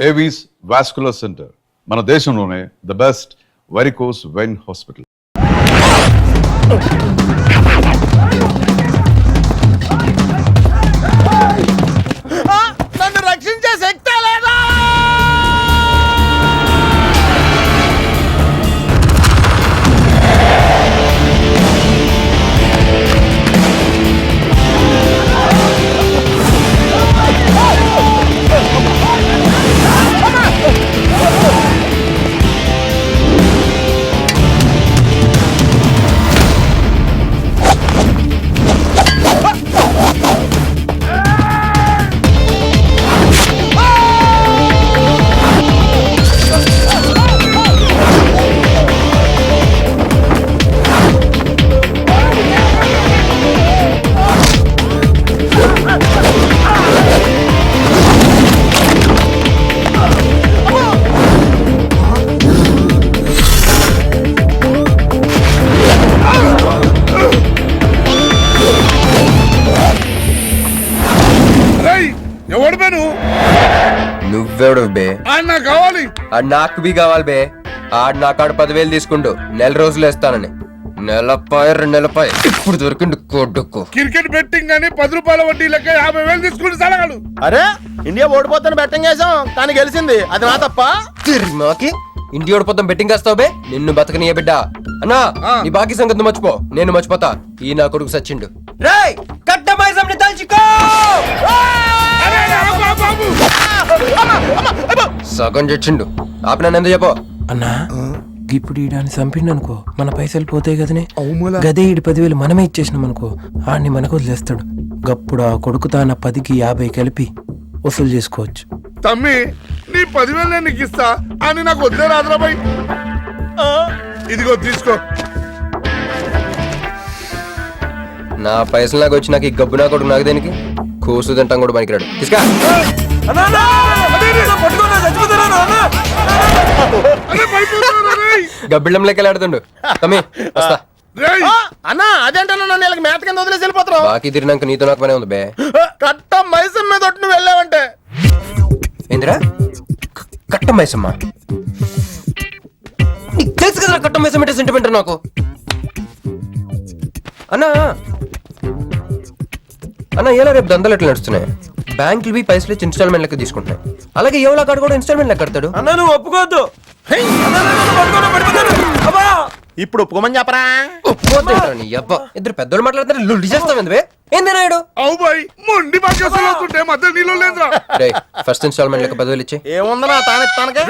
Avis vascular centre మన దేశంలోనే the best varicose vein hospital. నన్ను రక్షించే శక్తి లేదా? నువ్వెవడు బే? నాకు కావాలి. నాకు బి కావాలి బే. ఆడు నా కాడు 10,000 తీసుకుంటూ 4 రోజులు వేస్తానని. నెలపై 2 నెలపై ఇప్పుడు దొరికిండు కొడుకు. క్రికెట్ బెట్టింగ్ అని 10 రూపాయల వడ్డీ లెక్క 50,000 తీసుకుంటూ సలగాడు. అరే ఇండియా ఓడిపోతాను బెట్టింగ్ వేసాం కానీ గెలిచింది, అది నా తప్ప. మాకి ఇంటి ఓడిపోతాం బెట్టింగ్ వేస్తావు బే? నిన్ను బతకనియ బిడ్డ. అన్నా నీ బాకీ సంగతి మర్చిపో, నేను మర్చిపోతా. ఈ నా కొడుకు సచ్చిండు. రేయ్ కట్టమైసంని తల్చుకో. సగం చచ్చిండు. ఆపి నన్ను ఎందుకు చెప్పో అన్నా. ఇప్పుడు ఈడాన్ని చంపిండనుకో మన పైసలు పోతాయి కదనే. గదే ఈడి 10,000 మనమే ఇచ్చేసినాం అనుకో ఆడిని మనకు వదిలేస్తాడు. గప్పుడు ఆ కొడుకు తాన 10కి 50 కలిపి వసూలు చేసుకోవచ్చు. తమ్మి నీ 10,000 నేను నీకు ఇస్తా అని నాకు వద్దే రాదురాబాయ్. ఇదిగో తీసుకో. నా పైసలు నాకు వచ్చి నాకు ఈ గబ్బు నా కొడుకు నాకు దేనికి? కూసు తింటాం కూడా పనికిరాడు. తీసుకా. గబ్బిళ్ళం లెక్క ఆడుతుండు. తమ్మి వస్తా. అన్నా అదేంటన్నా నన్ను వీళ్ళకి మేత కింద వదిలేసి వెళ్ళిపోతారు. బాకీ తిరిగినాక నీతో నాకు పనే ఉంది బే. కట్ట మైసం మీద ఒట్టు నువ్వు వెళ్ళావంటే. ఏందిరా కట్ట మైసమ్మ? నీకు తెలుసు కదా కట్ట మైసం అంటే సెంటిమెంట్ నాకు. అన్నా అన్న ఎలా రేపు దందలు ఎట్లా నడుస్తున్నాయి? బ్యాంకులు బి పైసలు ఇచ్చి ఇన్స్టాల్మెంట్ లెక్క తీసుకుంటాయి. అలాగే ఎవలా కాడు కూడా ఇన్స్టాల్మెంట్ లెక్క కడతాడు. అన్నా నువ్వు ఒప్పుకోవద్దు. ఇప్పుడు ఒప్పుకోమని చెప్పరా? నీ అబ్బా ఇద్దరు పెద్దోళ్ళు మాట్లాడుతారు లుల్లి చేస్తావు. ఏంది నాయుడు? అవు బాయ్ మొండి బాకేసులు వస్తుంటే మధ్య నీళ్ళు లేదురా. ఫస్ట్ ఇన్స్టాల్మెంట్ లెక్క 10,000 ఇచ్చి. ఏముందనా తానెత్తానకే.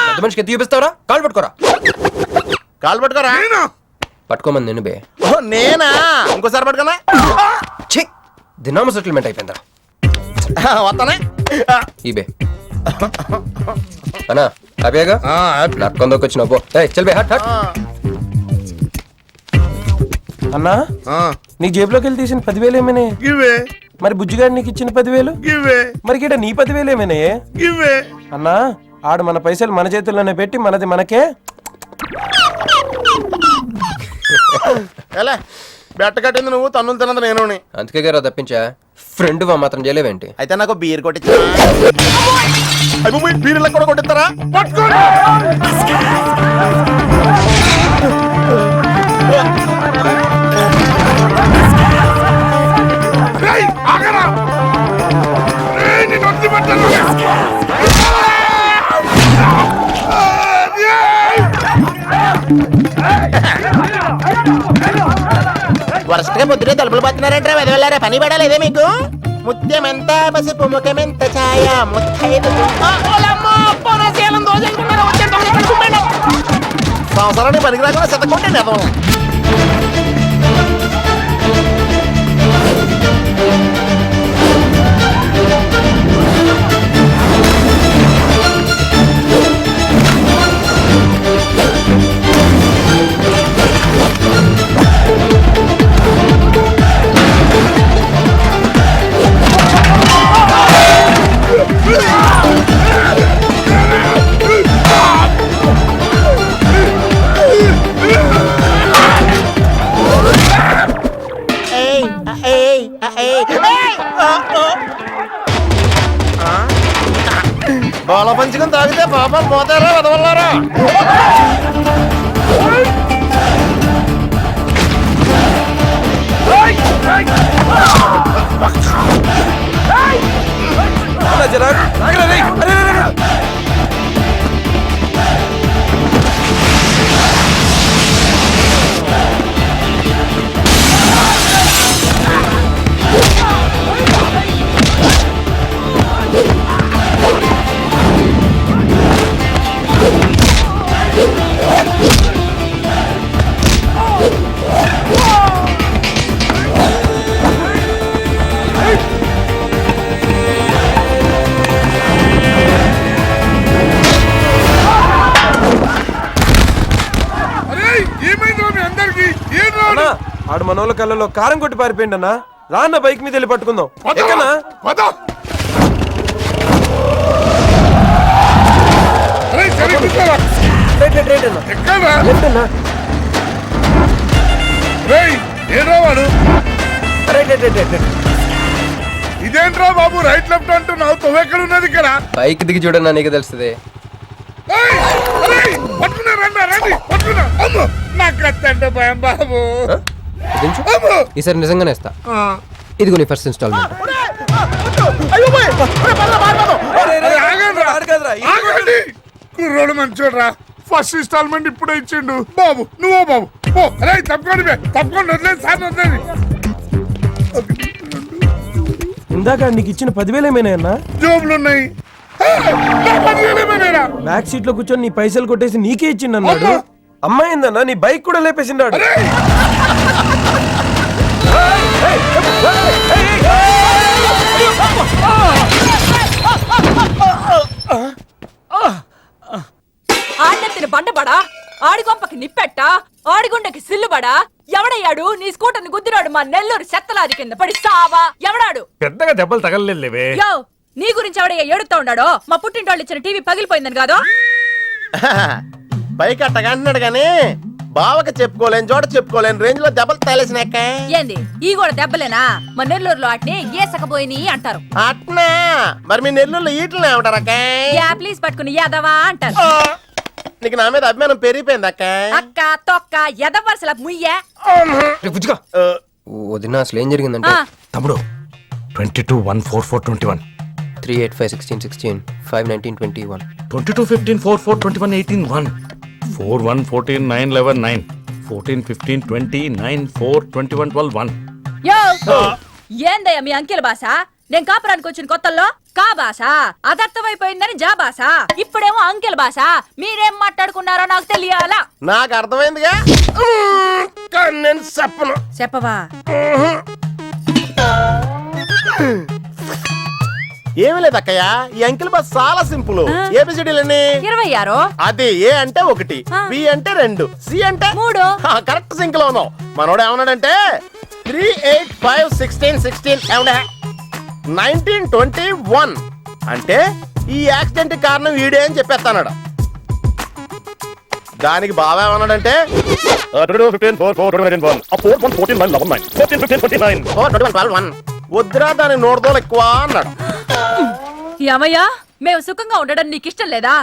పెద్ద మనిషికి ఎత్తి చూపిస్తావరా? కాలు పట్టుకోరా. కాలు పట్టుకోరా. పట్టుకోమని నేను బే. నేనా? ఇంకోసారి పట్టుకున్నా. దినామ సెటిల్మెంట్ అయిపోయిందా? వస్తానే ఈ బే. అన్నా హ్యాపీగా నక్కొందకు వచ్చిన పో. చల్ బే హట్ హట్. అన్నా నీ జేబులోకి వెళ్ళి తీసిన 10,000 ఏమైనా? మరి బుజ్జిగాడు నీకు ఇచ్చిన 10,000? మరి గిట నీ 10,000 ఏమైనా? అన్నా ఆడు మన పైసలు మన చేతుల్లోనే పెట్టి మనది మనకే. ఎలా బెట్ట కట్టింది నువ్వు, తన్నులు తిన్నది నేను. అందుకే గారు తప్పించా. ఫ్రెండ్ మాత్రం చేయలేవేంటి? అయితే నాకు బీర్ కొట్టించా. బీర్లకు కూడా కొట్టిస్తారా? వరసగా పొద్దునే తలుపులు పడుతున్నారంటే వెళ్ళారా? పని పడాలేదే మీకు? ముత్యమెంత పసుపు ముఖమెంత ఛాయ ముత్తైదు సంవత్సరాన్ని పనికి రాకుండా శతకుంటే అదో. బాల పంచుకొని తాగితే పాపాలు పోతారా వదవల్లారా? అన్నా, జరా ఆగరా రేయ్. అరే, అరే, అరే. అరే ఏమైందో మీ అందరికి ఏం అన్నా, రాడు ఆడు మనోళ్ళ కళ్ళలో కారం కొట్టి పారిపోయింది అన్న. రాన్న బైక్ మీద వెళ్ళి పట్టుకుందాం. ఎక్కనా? పద అరే సరే కూర్చోరా. రైట్ రైట్ రైట్ అన్న. ఎక్కడా లెఫ్ట్ అన్న. రేయ్ ఏదో వాడు రైట్ రైట్ రైట్ రైట్. ఇదేంట్రా బాబు రైట్ లెఫ్ట్ అంటున్నావు తొవ్వెక్కడ ఉన్నది ఇక్కడ బైక్ దిగి చూడన్నా నీకు తెలుస్తుంది. ఏయ్, అరేయ్, పట్టుకున్నా రండి రండి పట్టుకున్నా అమ్మో నాకు కత్తంటే భయం బాబు దించు. అమ్మో ఈసారి నిజంగానే ఇస్తా. ఇదిగో నీ ఫస్ట్ ఇన్స్టాల్మెంట్. అరే, ఆగండ్రా. ఆడు కాదురా, ఈ ఆగండి కుర్రోడు మంచోడ్రా ఫస్ట్ ఇన్స్టాల్మెంట్ ఇప్పుడే ఇచ్చిండు బాబు నువ్వు బాబు ఓ అరే తప్పకుండా తప్పకుండా వదిలేదు సార్ వదిలేదు ఇందాక నీకు ఇచ్చిన 10,000 ఏమైనా అన్నా? జోబులు ఉన్నాయి బ్యాక్ సీట్ లో కూర్చొని నీ పైసలు కొట్టేసి నీకే ఇచ్చిండు అన్నాడు. అమ్మాయిందన్నా నీ బైక్ కూడా లేపేసిండాడు. ఆడెత్తిన బండబడా ఆడిగొంపకి నిప్పెట్ట ఆడిగుండకి సిల్లుబడా ఎవడయ్యాడు నీ స్కూటర్ని గుద్దిరాడు మా నెల్లూరు చెత్తలాది కింద పడి సావా ఎవడాడు పెద్దగా దెబ్బలు తగలలేవే. యో నీ గురించి ఎవడయ్యా ఏడుతా ఉన్నాడో మా పుట్టింటోళ్ళు ఇచ్చిన టీవీ పగిలిపోయిందని కాదు పైకి అట్టగా అంటున్నాడు కానీ బావకి చెప్పుకోలేని చోట చెప్పుకోలేని రేంజ్ లో దెబ్బలు తగిలేసినాక ఏంది ఈ కూడా దెబ్బలేనా మా నెల్లూరులో వాటిని గీసకపోయిని అంటారు అట్నా మరి మీ నెల్లూరులో ఈటలు ఏమంటారక్క? యా ప్లీజ్ పట్టుకుని యాదవా అంటారు నీకు నా మీద అభిమానం పెరిగిపోయింది అక్క. అక్క తొక్క ఎదవరసల ముయ్యే బుజ్జిగా వదిన అసలు ఏం జరిగిందంటే ఆ, తమ్ముడు 22-1-4-4-21 385-16-16 5-19-21 22-15-4-4-21-18-1 4-1-14-9-11-9 14-15-20-9-4-21-12-1 యో ఏందయ్యా మీ అంకెల భాష నేను కాపురానికి వచ్చిన కొత్తల్లో కా భాష అదర్థమైపోయిందని జా భాష ఇప్పుడేమో అంకెల భాష మీరేం మాట్లాడుకున్నారో నాకు తెలియాలా నాకు అర్థమైందిగా కానీ నేను చెప్పను. చెప్పవా ఏమీ లేదు అక్కయ్య ఈ అంకిల్ బస్ చాలా సింపుల్. ఏబిసిడీలన్నీ 26 అది ఏ అంటే 1 బి అంటే 2 సి అంటే 3 కరెక్ట్ సింక్ లో ఉన్నావు. మనోడు ఏమన్నాడంటే 3-8-5-16-16 ఏమన్నా 19-21 అంటే ఈ యాక్సిడెంట్ కారణం వీడే అని చెప్పేస్తాడు. దానికి బాగా ఏమన్నాడంటే 4-1-14-9-11-9 వద్దురా దాని నోడుదోలు ఎక్కువ అన్నాడు. ఏమయ్యా మేము సుఖంగా ఉండడం నీకిష్టం లేదా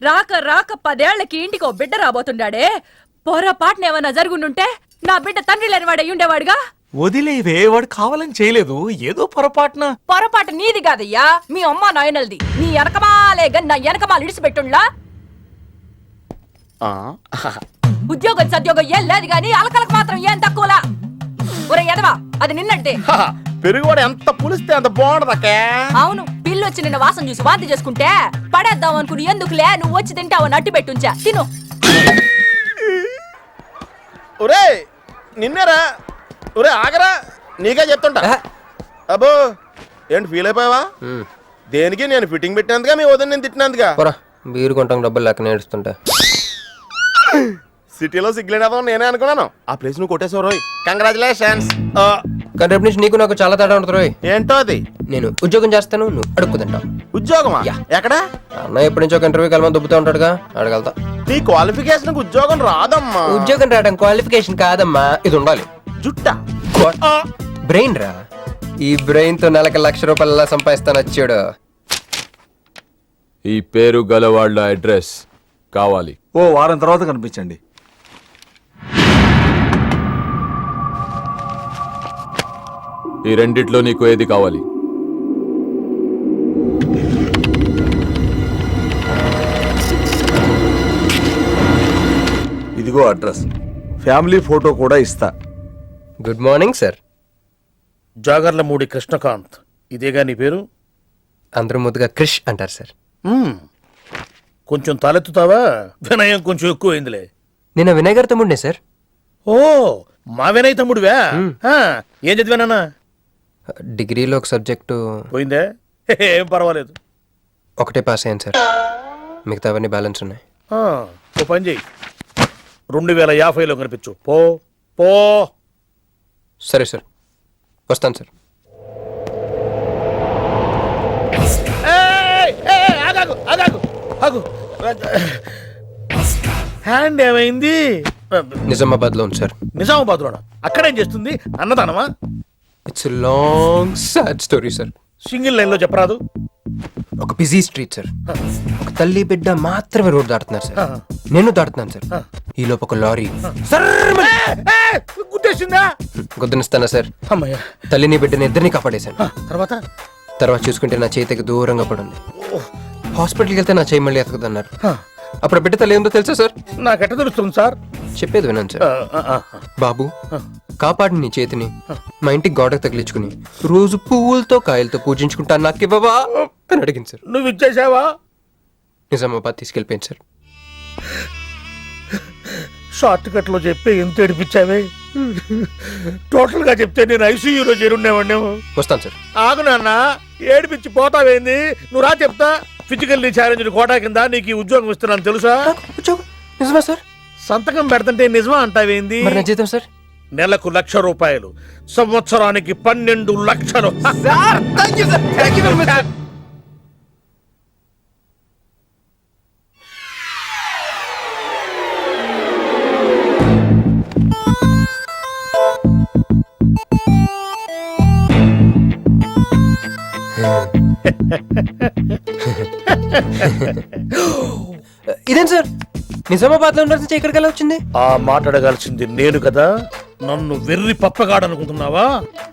రాక రాక 10 ఏళ్లకి ఇంటికి ఓ బిడ్డ రాబోతుండాడే పొరపాటున ఏమన్నా జరుగుండుంటే నా బిడ్డ తండ్రి లేనివాడై ఉండేవాడుగా వదిలేవే, వాడు కావాలని చేయలేదు, ఏదో పొరపాటున. పొరపాటు నీది కాదయ్యా మీ అమ్మ నాయనల్ది నీ వెనకమాలే గన్ నా వెనకమాలు ఇడిచిపెట్టుండ్లా ఉద్యోగం సద్యోగం ఏం లేదు గాని అలకలకు మాత్రం ఏం తక్కువలా ఒరే ఎదవా అది నిన్నట్టే పెరుగువాడు ఎంత పులిస్తే అంత బాగుండదు అక్క. అవును పిల్లు వచ్చి నిన్న వాసన చూసి వాంతి చేసుకుంటే పడేద్దాం అనుకుని ఎందుకులే నువ్వు వచ్చి తింటావు నట్టి పెట్టుంచా తిను ఒరే నిన్నేరా ఒరే ఆగరా నీకే చెప్తుంటా. అబ్బో ఏంటి ఫీల్ అయిపోయావా? దేనికి నేను ఫిట్టింగ్ పెట్టినందుగా మీ వదిన నేను తిట్టినందుగా? పోరా బీరు కొంటాం డబ్బులు లెక్క నేడుస్తుంటా. సిటీలో సిగ్గులేదా నేనే అనుకున్నాను. ఆ ప్లేస్ నువ్వు కొట్టేసావు రోయ్, కంగ్రాచులేషన్స్. కానీ రేపు నుంచి నీకు నాకు చాలా తేడా ఉంటుంది రోయ్. ఏంటో అది? నేను ఉద్యోగం చేస్తాను, నువ్వు అడుక్కు తింటావు. ఉద్యోగమా? ఎక్కడ? అన్న ఎప్పటి నుంచో ఒక ఇంటర్వ్యూకి వెళ్ళమని దుబ్బుతూ ఉంటాడుగా, అడగలుగుతా. నీ క్వాలిఫికేషన్ ఉద్యోగం రాదమ్మా. ఉద్యోగం రావడం క్వాలిఫికేషన్ కాదమ్మా, ఇది ఉండాలి. జుట్టా బ్రెయిన్ రా. ఈ బ్రెయిన్ తో నెలకి 1,00,000 రూపాయల సంపాదిస్తాను వచ్చాడు. ఈ పేరు గలవాళ్ల అడ్రస్ కావాలి. ఓ వారం తర్వాత కనిపించండి. ఈ రెండిట్లో నీకు ఏది కావాలి? ఇదిగో అడ్రస్, ఫ్యామిలీ ఫోటో కూడా ఇస్తా. Good morning sir. Jagarlamudi Krishnakanth, ఇదేగా నీ పేరు? అందరూ ముద్దుగా క్రిష్ అంటారు సార్. కొంచెం తలెత్తుతావా? వినయం కొంచెం ఎక్కువైందిలే. నేను వినయ్ గారి తమ్ముడినే సార్. ఓ, మా వినయ్ తమ్ముడివా? ఏం చదివానా? డిగ్రీలో ఒక సబ్జెక్టు పోయిందే, ఏం పర్వాలేదు. ఒకటే పాస్ అయ్యాను సార్, మిగతావన్నీ బ్యాలెన్స్ ఉన్నాయి. ఓ పని చెయ్యి, 2050లో కనిపించు. పో పో. సరే సార్, వస్తాను సార్. ఆగాగు ఆగాగు ఆగు. హ్యాండ్ ఏమైంది? నిజామాబాద్లో ఉంది సార్. నిజామాబాద్లోనా? అక్కడేం చేస్తుంది? అన్నదానమా? It's long sad story sir. Single line లో చెప్పరాదు? ఒక బిజీ స్ట్రీట్ సార్. ఒక తల్లి బిడ్డ మాత్రమే రోడ్ దాటుతున్నారు సార్. నేను దాటుతున్నాను సార్. ఈ లోపు ఒక లారీ గుద్దేసిందా? గుద్దనిస్తానా సార్? అమ్మయ్య. తల్లిని బిడ్డని ఇద్దరిని కాపాడేశాను. తర్వాత తర్వాత చూసుకుంటే నా చేతికి దూరంగా పడుంది. హాస్పిటల్కి వెళ్తే నా చేయి మళ్ళీ ఎతకదన్నారు. అప్పుడు బిడ్డ తల్లి ఏందో తెలుసా సార్? నాకెట్ట తెలుస్తుంది సార్? చెప్పేది వినండి సార్. బాబు, కాపాడి నీ చేతిని మా ఇంటికి గోడకు తగిలించుకుని రోజు పువ్వులతో కాయలతో పూజించుకుంటా, నాకు ఇవ్వవా అని అడిగింది సార్. నువ్వు ఇచ్చేసావా? నిజామాబాద్ తీసుకెళ్ళిపోయింది సార్. షార్ట్ కట్ లో చెప్పి ఎంత ఏడిపించావే. టోటల్ గా చెప్తే నేను ఐసీయూలో చేరుండేవాడినేమో. వస్తాను సార్. ఆగు నాన్న, ఏడిపించి పోతావేంది? నువ్వు రా చెప్తా. ఫిజికల్లీ ఛాలెంజ్ కోటా కింద నీకు ఈ ఉద్యోగం ఇస్తున్నాను తెలుసా? నిజమా సార్? సంతకం పెడతంటే నిజమా అంటావేంది? మరి నా జీతం సార్? నెలకు 1,00,000 రూపాయలు, సంవత్సరానికి 12 లక్షలు. ఇదేం సార్, నిజామాబాద్ లో ఉండాల్సి ఇక్కడికి ఎలా వచ్చింది? ఆ మాట్లాడగాల్సింది నేను కదా. నన్ను వెర్రి పప్పగాడనుకుంటున్నావా?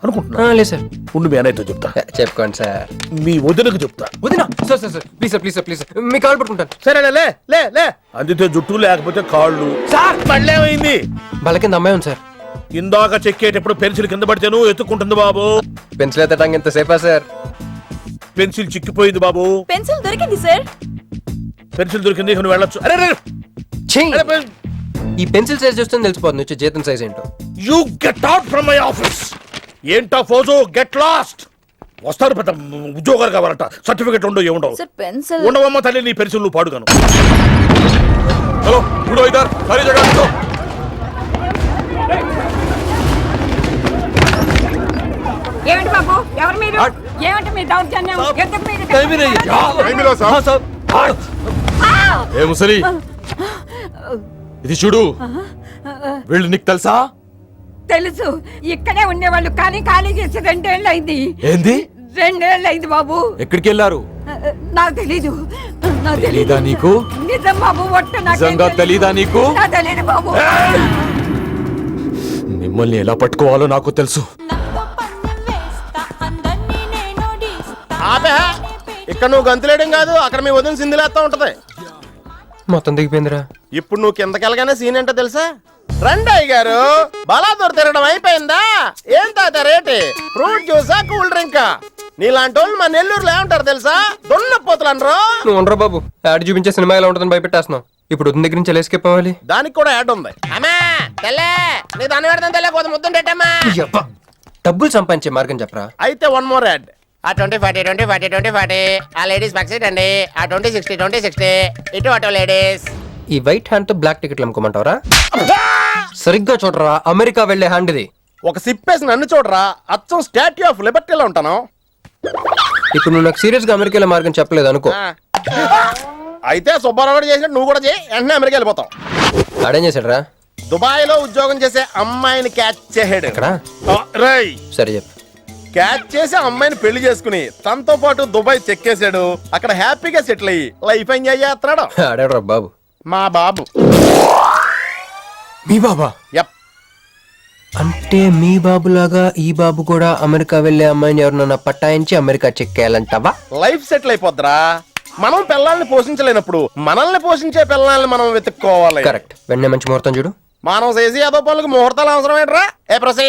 అనుకుంటున్నా. లేదు సార్. ఉండు, మీ అన్నయ్యతో చెప్తా. చెప్పుకోండి సార్. మీ వదినకు చెప్తా. వదినా? Sir sir sir, please sir, please sir, please me call పట్టుకుంటాను. సరే లే లే లే. అందితే జుట్టు లేకపోతే కాళ్ళు. సార్ మళ్ళేమైంది? బల కింద అమ్మాయి ఉంది సార్. ఇందాక చెక్కేటప్పుడు పెన్సిల్ కింద పడితేను ఎత్తుకుంటుంది బాబు. పెన్సిల్ ఎత్తడానికి ఎంతసేపా సార్? పెన్సిల్ చిక్కిపోయింది బాబు. పెన్సిల్ దొరికింది సార్. పెన్సిల్ దొరికింది, నువ్వు వెళ్ళొచ్చు. అరే ఛీ! ఈ పెన్సిల్ సైజ్ చూస్తే తెలిసిపోతుంది వచ్చే జీతం సైజ్ ఏంటో. You get out from my office. ఏంటా ఫోజు? Get lost. వస్తారు పెద్ద ఉద్యోగాలు కావాలంట. సర్టిఫికెట్ ఉండవు, ఏముండవు. సార్ పెన్సిల్ ఉండవమ్మ తల్లి, నీ పెన్సిల్ నువ్వు పాడుగాను. హలో, ఇప్పుడు ఇద్దరు సరి జగన్. ఏమిటి బాబు, ఎవరు మీరు? ఏమిటి మీ దౌర్జన్యం? ఎందుకు మీరు ఏ ముసలి, ఇది చూడు. వీళ్ళు నీకు తెలుసా? తెలుసు, ఇక్కడే ఉండేవాళ్ళు, కానీ ఖాళీ చేసి 2 ఏళ్ళు అయింది. ఏంది? 2 ఏళ్ళు అయింది బాబు. ఎక్కడికి వెళ్ళారు? నాకు తెలీదు. తెలీదా నీకు? నిజం బాబు, ఒట్టు నిజంగా తెలీదా నీకు? నాకు తెలియదు బాబు. మిమ్మల్ని ఎలా పట్టుకోవాలో నాకు తెలుసు. ఆపే, ఇక్కడ నువ్వు గంతులేయడం కాదు, అక్కడ మీ వదిన సింధులేస్తా ఉంటది. మొత్తం దిగిపోయిందిరా. ఇప్పుడు నువ్వు కిందకెళ్ళగానే సీన్ ఏంటో తెలుసా? రండయ్య గారు, బలాదూర్ తిరగడం అయిపోయిందా? ఏం తాత రేటు? ఫ్రూట్ జ్యూసా, కూల్ డ్రింకా? నీలాంటి వాళ్ళు మా నెల్లూరులో ఏమంటారు తెలుసా? దొన్నపోతులు అనరు. నువ్వు ఉండరా బాబు, యాడ్ చూపించే సినిమా ఎలా ఉంటుందని భయపెట్టేస్తున్నావు. ఇప్పుడు వదిన దగ్గర నుంచి ఎలా ఎస్కేప్ అవ్వాలి? దానికి కూడా యాడ్ ఉంది. అమ్మా తెల్లే, నీ దాన్ని పెడతాను తెల్లే, కొంత ముద్దుంటేటమ్మా. డబ్బులు సంపాదించే మార్గం చెప్పరా. అయితే 1 more యాడ్. ఆ 20-40 20-40 20-40 ఆ లేడీస్ బ్యాక్ సైడ్ అండి. ఆ 20-60 20-60 ఇటు అటు లేడీస్. ఈ వైట్ హ్యాండ్ తో బ్లాక్ టికెట్లు అమ్ముకోమంటావరా? సరిగ్గా చూడరా, అమెరికా వెళ్లే హ్యాండ్ ఇది. ఒక సిప్పేసి నన్ను చూడరా, అచ్చం స్టాట్యూ ఆఫ్ లిబర్టీలో ఉంటాను. ఇప్పుడు నువ్వు నాకు సీరియస్ గా అమెరికా వెళ్ళే మార్గం చెప్పలేదు అనుకో. అయితే సుబ్బారావు చేసినట్టు నువ్వు కూడా చేయి, వెంటనే అమెరికా వెళ్ళిపోతావు. ఆడేం చేశాడు రా? దుబాయ్ లో ఉద్యోగం చేసే అమ్మాయిని క్యాచ్ చేసాడు. ఎక్కడ? రై సరే చెప్పు. క్యాచ్ చేసి ఆ అమ్మాయిని పెళ్లి చేసుకుని తనతో పాటు దుబాయ్ చెక్కేశాడు. అక్కడ హ్యాపీగా సెటిల్ అయ్యి లైఫ్ ఎంజాయ్ చేస్తున్నాడు ఆడాడు బాబు. మా బాబు. మీ బాబా? యప్. అంటే మీ బాబులాగా ఈ బాబు కూడా అమెరికా వెళ్లే అమ్మాయిని ఎవరినన్నా పట్టాయించి అమెరికా చెక్కేయాలంటావా? లైఫ్ సెటిల్ అయిపోద్దిరా. మనం పిల్లల్ని పోషించలేనప్పుడు మనల్ని పోషించే పిల్లల్ని మనం వెతుక్కోవాలి. కరెక్ట్. వెంటనే మంచి ముహూర్తం చూడు. మానవ చేసి ఏదో పనులకు ముహూర్తాలు అవసరం ఏంట్రా? ఏ ప్రసీ